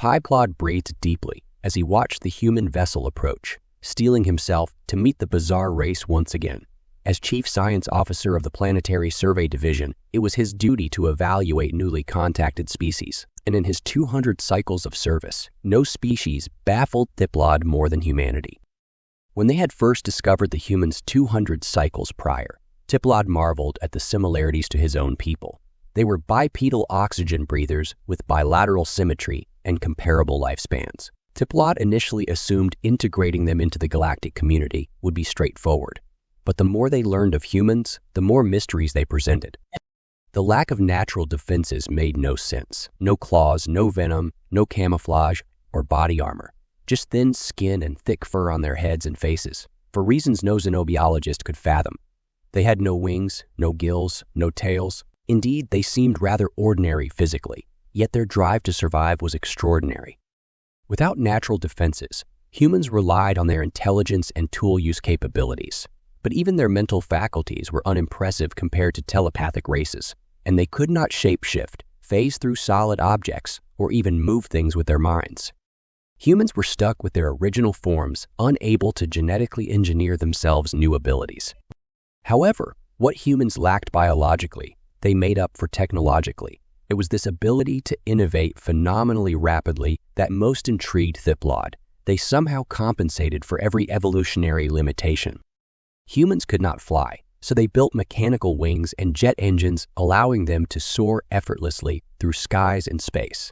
Teplod breathed deeply as he watched the human vessel approach, steeling himself to meet the bizarre race once again. As Chief Science Officer of the Planetary Survey Division, it was his duty to evaluate newly contacted species, and in his 200 cycles of service, no species baffled Teplod more than humanity. When they had first discovered the humans 200 cycles prior, Teplod marveled at the similarities to his own people. They were bipedal oxygen breathers with bilateral symmetry and comparable lifespans. Teplod initially assumed integrating them into the galactic community would be straightforward, but the more they learned of humans, the more mysteries they presented. The lack of natural defenses made no sense. No claws, no venom, no camouflage or body armor. Just thin skin and thick fur on their heads and faces, for reasons no xenobiologist could fathom. They had no wings, no gills, no tails. Indeed, they seemed rather ordinary physically, yet their drive to survive was extraordinary. Without natural defenses, humans relied on their intelligence and tool use capabilities. But even their mental faculties were unimpressive compared to telepathic races, and they could not shapeshift, phase through solid objects, or even move things with their minds. Humans were stuck with their original forms, unable to genetically engineer themselves new abilities. However, what humans lacked biologically, they made up for technologically. It was this ability to innovate phenomenally rapidly that most intrigued Teplod. They somehow compensated for every evolutionary limitation. Humans could not fly, so they built mechanical wings and jet engines, allowing them to soar effortlessly through skies and space.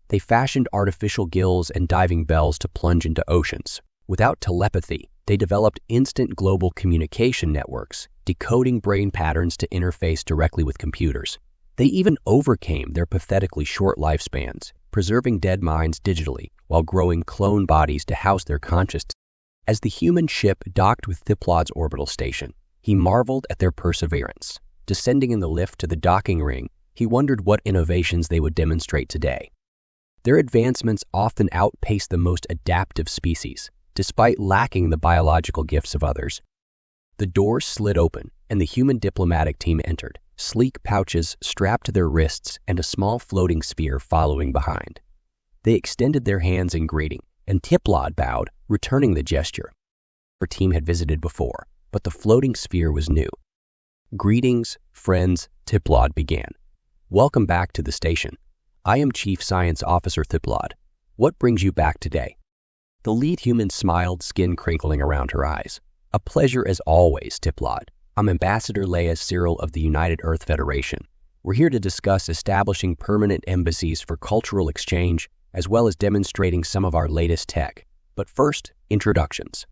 They fashioned artificial gills and diving bells to plunge into oceans. Without telepathy, they developed instant global communication networks, decoding brain patterns to interface directly with computers. They even overcame their pathetically short lifespans, preserving dead minds digitally while growing clone bodies to house their consciousness. As the human ship docked with Teplod's orbital station, he marveled at their perseverance. Descending in the lift to the docking ring, he wondered what innovations they would demonstrate today. Their advancements often outpaced the most adaptive species, despite lacking the biological gifts of others. The doors slid open, and the human diplomatic team entered, sleek pouches strapped to their wrists and a small floating sphere following behind. They extended their hands in greeting, and Teplod bowed, returning the gesture. Her team had visited before, but the floating sphere was new. "Greetings, friends," Teplod began. "Welcome back to the station. I am Chief Science Officer Teplod. What brings you back today?" The lead human smiled, skin crinkling around her eyes. "A pleasure as always, Teplod. I'm Ambassador Leia Cyril of the United Earth Federation. We're here to discuss establishing permanent embassies for cultural exchange, as well as demonstrating some of our latest tech. But first, introductions."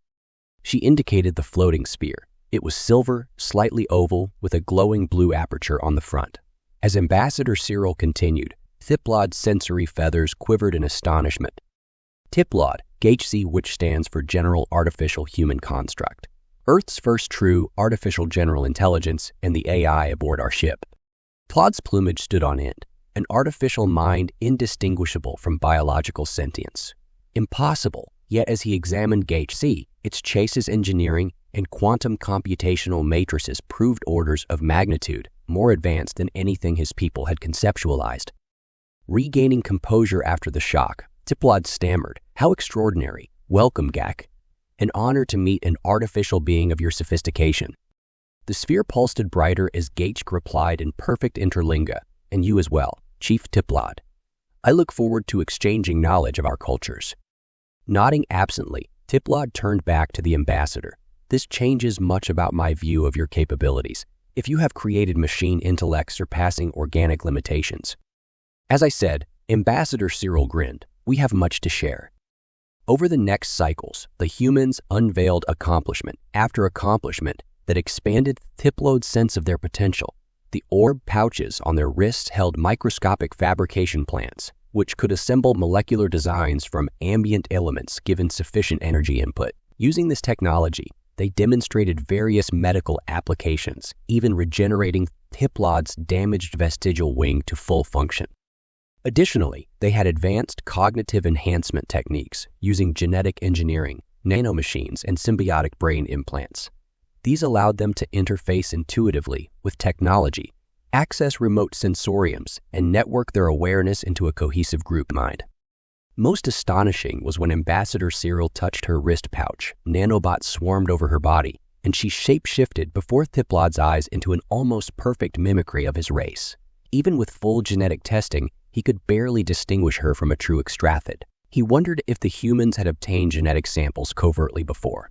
She indicated the floating sphere. It was silver, slightly oval, with a glowing blue aperture on the front. As Ambassador Cyril continued, Teplod's sensory feathers quivered in astonishment. Teplod, HFY, which stands for General Artificial Human Construct, Earth's first true artificial general intelligence and the AI aboard our ship. Teplod's plumage stood on end, an artificial mind indistinguishable from biological sentience. Impossible, yet as he examined HFY, its chase's engineering and quantum computational matrices proved orders of magnitude more advanced than anything his people had conceptualized. Regaining composure after the shock, Teplod stammered, "How extraordinary. Welcome, Gak. An honor to meet an artificial being of your sophistication." The sphere pulsed brighter as Gak replied in perfect interlingua, "And you as well, Chief Teplod. I look forward to exchanging knowledge of our cultures." Nodding absently, Teplod turned back to the ambassador. "This changes much about my view of your capabilities, if you have created machine intellect surpassing organic limitations." As I said, Ambassador Cyril grinned. "We have much to share." Over the next cycles, the humans unveiled accomplishment after accomplishment that expanded Teplod's sense of their potential. The orb pouches on their wrists held microscopic fabrication plants, which could assemble molecular designs from ambient elements given sufficient energy input. Using this technology, they demonstrated various medical applications, even regenerating Teplod's damaged vestigial wing to full function. Additionally, they had advanced cognitive enhancement techniques using genetic engineering, nanomachines, and symbiotic brain implants. These allowed them to interface intuitively with technology, access remote sensoriums, and network their awareness into a cohesive group mind. Most astonishing was when Ambassador Cyril touched her wrist pouch, nanobots swarmed over her body, and she shape-shifted before Thiplod's eyes into an almost perfect mimicry of his race. Even with full genetic testing, he could barely distinguish her from a true extrathid. He wondered if the humans had obtained genetic samples covertly before.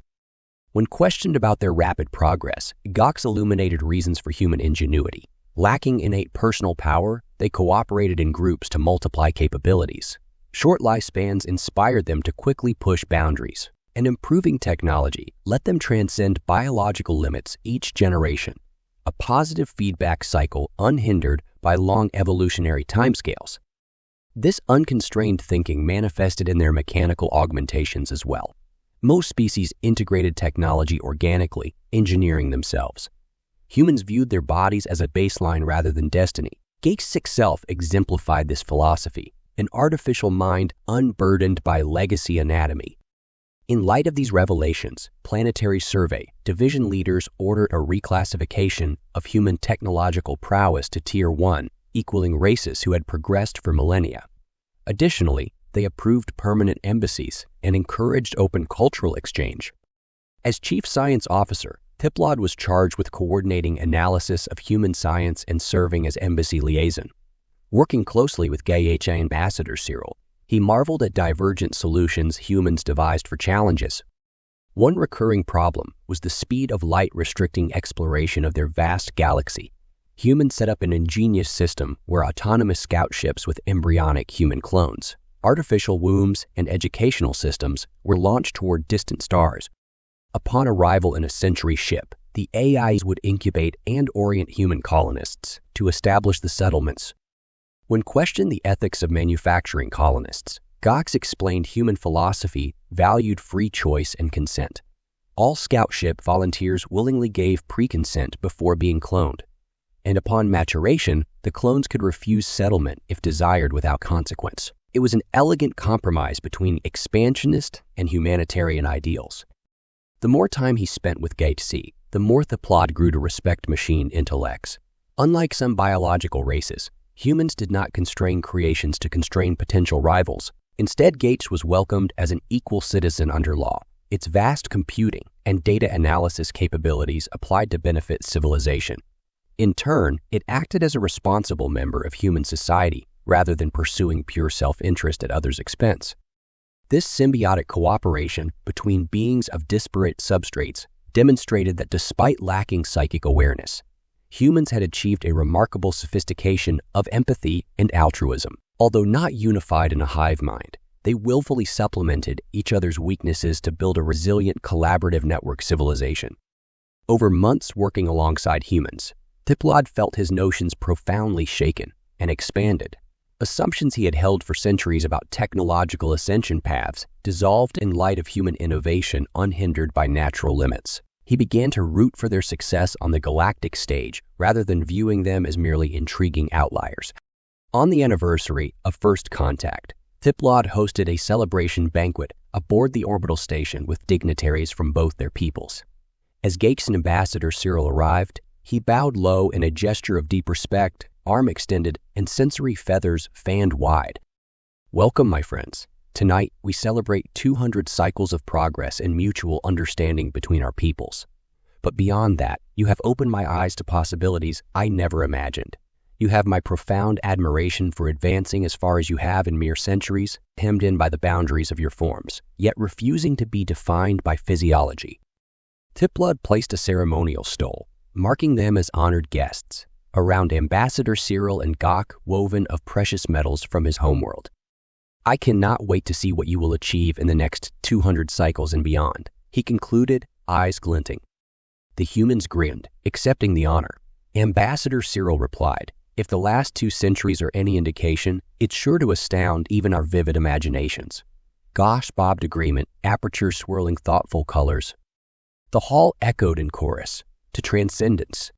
When questioned about their rapid progress, Gox illuminated reasons for human ingenuity. Lacking innate personal power, they cooperated in groups to multiply capabilities. Short lifespans inspired them to quickly push boundaries, and improving technology let them transcend biological limits each generation. A positive feedback cycle unhindered by long evolutionary timescales. This unconstrained thinking manifested in their mechanical augmentations as well. Most species integrated technology organically, engineering themselves. Humans viewed their bodies as a baseline rather than destiny. Gates' sixth self exemplified this philosophy, an artificial mind unburdened by legacy anatomy. In light of these revelations, Planetary Survey division leaders ordered a reclassification of human technological prowess to Tier 1, equaling races who had progressed for millennia. Additionally, they approved permanent embassies and encouraged open cultural exchange. As Chief Science Officer, Thiplod was charged with coordinating analysis of human science and serving as embassy liaison. Working closely with HFY Ambassador Cyril, he marveled at divergent solutions humans devised for challenges. One recurring problem was the speed of light restricting exploration of their vast galaxy. Humans set up an ingenious system where autonomous scout ships with embryonic human clones, artificial wombs, and educational systems were launched toward distant stars. Upon arrival in a Century ship, the AIs would incubate and orient human colonists to establish the settlements. When questioned the ethics of manufacturing colonists, Gox explained human philosophy valued free choice and consent. All scout ship volunteers willingly gave pre-consent before being cloned, and upon maturation, the clones could refuse settlement if desired without consequence. It was an elegant compromise between expansionist and humanitarian ideals. The more time he spent with Gates, the more Thiplod grew to respect machine intellects. Unlike some biological races, humans did not constrain creations to constrain potential rivals. Instead, Gates was welcomed as an equal citizen under law. Its vast computing and data analysis capabilities applied to benefit civilization. In turn, it acted as a responsible member of human society rather than pursuing pure self-interest at others' expense. This symbiotic cooperation between beings of disparate substrates demonstrated that despite lacking psychic awareness, humans had achieved a remarkable sophistication of empathy and altruism. Although not unified in a hive mind, they willfully supplemented each other's weaknesses to build a resilient collaborative network civilization. Over months working alongside humans, Thiplod felt his notions profoundly shaken and expanded. Assumptions he had held for centuries about technological ascension paths dissolved in light of human innovation unhindered by natural limits. He began to root for their success on the galactic stage rather than viewing them as merely intriguing outliers. On the anniversary of First Contact, Thiplod hosted a celebration banquet aboard the orbital station with dignitaries from both their peoples. As Gates and Ambassador Cyril arrived, he bowed low in a gesture of deep respect, arm extended, and sensory feathers fanned wide. "Welcome, my friends. Tonight, we celebrate 200 cycles of progress and mutual understanding between our peoples. But beyond that, you have opened my eyes to possibilities I never imagined. You have my profound admiration for advancing as far as you have in mere centuries, hemmed in by the boundaries of your forms, yet refusing to be defined by physiology." Thiplod placed a ceremonial stole, marking them as honored guests, around Ambassador Cyril and Gok woven of precious metals from his homeworld. "I cannot wait to see what you will achieve in the next 200 cycles and beyond," he concluded, eyes glinting. The humans grinned, accepting the honor. Ambassador Cyril replied, "If the last 2 centuries are any indication, it's sure to astound even our vivid imaginations." Gosh bobbed agreement, aperture swirling thoughtful colors. The hall echoed in chorus, "To transcendence,